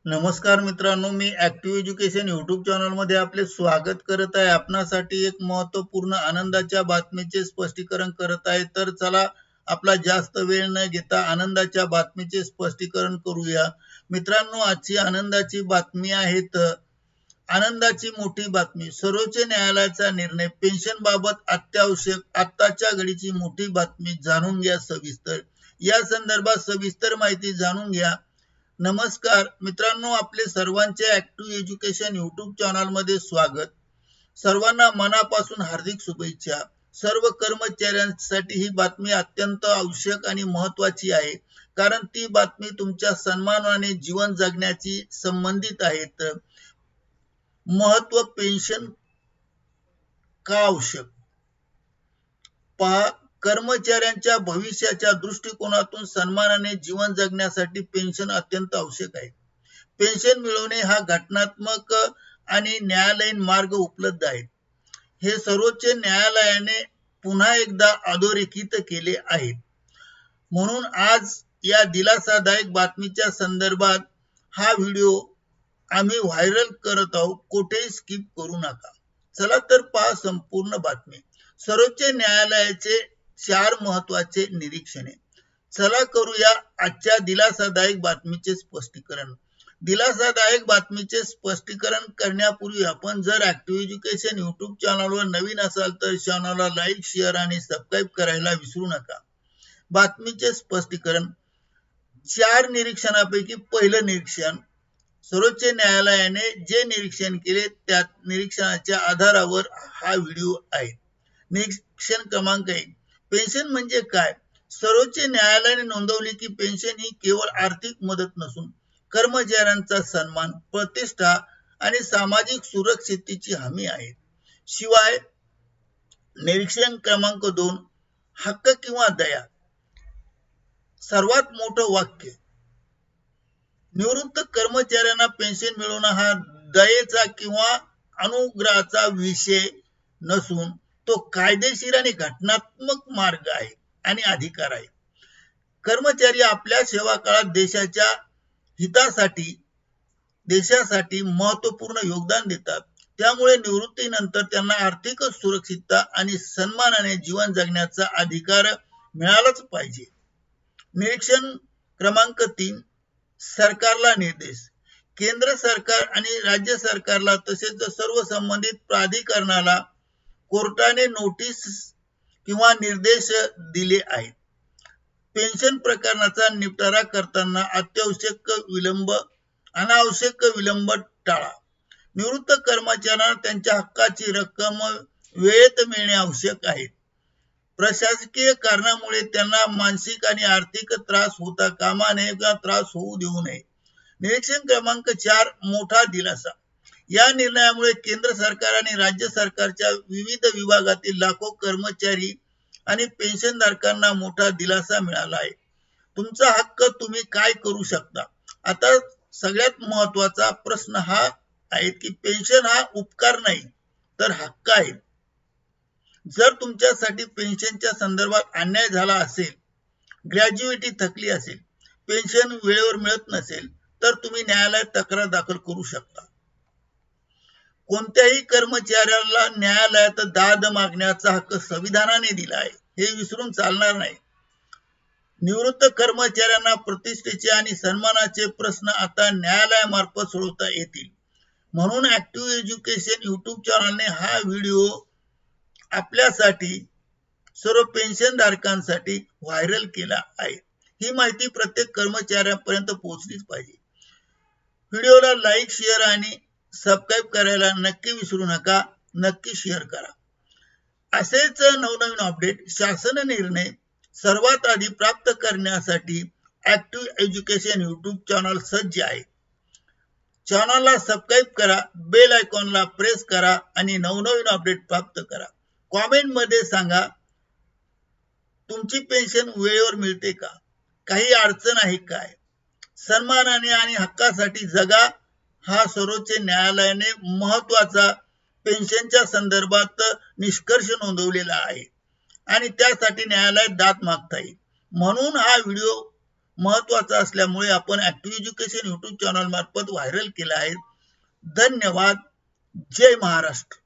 नमस्कार मित्रांनो, मी active education YouTube channel मध्ये आपले स्वागत करत आहे। आपणासाठी एक महत्त्वपूर्ण आनंदाच्या बातमीचे स्पष्टीकरण करत आहे। तर चला आपला जास्त वेळ न घेता आनंदाच्या बातमीचे स्पष्टीकरण करूया। मित्रांनो, आजची आनंदाची बातमी आहे आनंदाची मोठी बातमी, सर्वोच्च न्यायालयाचा निर्णय, पेन्शन बाबत अत्यावश्यक आत्ताच्या घडीची मोठी बातमी जाणून घ्या सविस्तर। या संदर्भात सविस्तर माहिती जाणून घ्या। नमस्कार मित्रांनो, आपले सर्वांचे ऍक्टिव्ह एज्युकेशन यूट्यूब चॅनल मध्ये स्वागत। सर्वांना मनापासून हार्दिक शुभेच्छा। सर्व कर्मचाऱ्यांसाठी ही बातमी अत्यंत आवश्यक आणि महत्त्वाची आहे, कारण ती बातमी तुमच्या सन्मानाने जीवन जगण्याची संबंधित आहे। महत्त्व, पेन्शन का आवश्यक? पहा, कर्मचाऱ्यांच्या भविष्याच्या दृष्टिकोनातून सन्मानाने जीवन जगण्यासाठी पेन्शन अत्यंत आवश्यक आहे। पेन्शन मिळवणे हा घटनात्मक आणि न्यायालयीन मार्ग उपलब्ध आहेत, हे सर्वोच्च न्यायालयाने पुन्हा एकदा अधोरेखित केले आहे। म्हणून आज या दिलासादायक बातमीच्या संदर्भात हा व्हिडिओ आम्ही व्हायरल करत आहोत, कुठेही स्किप करू नका। चला तर पहा संपूर्ण बातमी। सर्वोच्च न्यायालयाचे 4 महत्त्वाचे निरीक्षणे। चला करूया आजच्या दिलासादायक बातमीचे स्पष्टीकरण। दिलासादायक बातमीचे स्पष्टीकरण करण्यापूर्वी आपण जर ऍक्टिव्ह एज्युकेशन यूट्यूब चॅनलवर नवीन असाल तर चॅनलला लाईक, शेअर आणि सबस्क्राईब करायला विसरू नका। बातमीचे स्पष्टीकरण। 4 निरीक्षणापैकी पहिलं निरीक्षण, सर्वोच्च न्यायालयाने जे निरीक्षण केले त्या निरीक्षणाच्या आधारावर हा व्हिडिओ आहे। निरीक्षण क्रमांक 1, पेन्शन म्हणजे काय? सर्वोच्च न्यायालयाने नोंदवले की पेन्शन ही केवळ आर्थिक मदत नसून कर्मचाऱ्यांचा सन्मान, प्रतिष्ठा आणि सामाजिक सुरक्षिततेची हमी आहे। शिवाय निरीक्षण क्रमांक 2, हक्क किंवा दया। सर्वात मोठं वाक्य, निवृत्त कर्मचाऱ्यांना पेन्शन मिळवणं हा दयेचा किंवा अनुग्रहाचा विषय नसून तो कायदेशीर आणि घटनात्मक मार्ग आहे आणि अधिकार आहे। कर्मचारी आपल्या सेवा काळात देशासाठी महत्त्वपूर्ण योगदान देतात, त्यामुळे निवृत्तीनंतर त्यांना आर्थिक सुरक्षितता आणि सन्मानाने जीवन जगण्याचा अधिकार मिळालाच पाहिजे। निरीक्षण क्रमांक 3, सरकारला निर्देश। केंद्र सरकार आणि राज्य सरकारला तसेच सर्व संबंधित प्राधिकरणाला कोर्टाने नोटीस किंवा निर्देश दिले आहेत। पेन्शन प्रकरणाचा निपटारा करताना अनावश्यक विलंब टाळा। निवृत्त कर्मचाऱ्यांना त्यांच्या हक्काची रक्कम वेळेत मिळणे आवश्यक आहे। प्रशासकीय कारणामुळे त्यांना मानसिक आणि आर्थिक त्रास होता कामा नये किंवा त्रास होऊ देऊ नये। निरीक्षण क्रमांक 4, मोठा दिलासा। या निर्णयामुळे केंद्र सरकार आणि राज्य सरकारच्या विविध विभागातील लाखो कर्मचारी आणि पेन्शनधारकांना मोठा दिलासा मिळाला आहे। तुमचा हक्क, तुम्ही काय करू शकता? आता सगळ्यात महत्त्वाचा प्रश्न हा आहे की पेन्शन हा उपकार नाही तर हक्क आहे। जर तुमच्यासाठी पेन्शनच्या संदर्भात अन्याय झाला असेल, ग्रॅज्युइटी थकली असेल, पेन्शन वेळेवर मिळत नसेल, तर तुम्ही न्यायालयात तक्रार दाखल करू शकता। कोणत्याही कर्मचाऱ्याला न्यायालयात दाद मागण्याचा हक्क संविधानाने दिला आहे, हे विसरून चालणार नाही। निवृत्त कर्मचाऱ्यांना प्रतिष्ठेचे आणि सन्मानाचे प्रश्न आता न्यायालयामार्फत सोडवता येतील। म्हणून ऍक्टिव्ह एज्युकेशन यूट्यूब चॅनलने हा व्हिडिओ आपल्यासाठी, सर्व पेन्शनधारकांसाठी व्हायरल केला आहे। ही माहिती प्रत्येक कर्मचाऱ्यांपर्यंत पोहोचलीच पाहिजे। व्हिडिओला लाईक, शेअर आणि सबस्क्राईब करायला नक्की विसरू नका। नक्की शेअर करा। असेच नवनवीन अपडेट, शासन निर्णय सर्वात आधी प्राप्त करण्यासाठी ऍक्टिव्ह एज्युकेशन यूट्यूब चॅनल सज्ज आहे। चॅनलला सबस्क्राईब करा, बेल आयकॉनला प्रेस करा आणि नवनवीन अपडेट प्राप्त करा। कॉमेंट मध्ये सांगा, तुमची पेन्शन वेळेवर मिळते का? काही अडचण आहे काय? सन्मानाने आणि हक्कासाठी जगा हा सर्वोच्च न्यायालयाने महत्त्वाचा पेन्शनच्या संदर्भात निष्कर्ष नोंदवलेला आहे आणि त्यासाठी न्यायालयात दाद मागता येईल। म्हणून हा व्हिडिओ महत्वाचा असल्यामुळे आपण ऍक्टिव्ह एज्युकेशन युट्यूब चॅनल मार्फत व्हायरल केला आहे. धन्यवाद. जय महाराष्ट्र.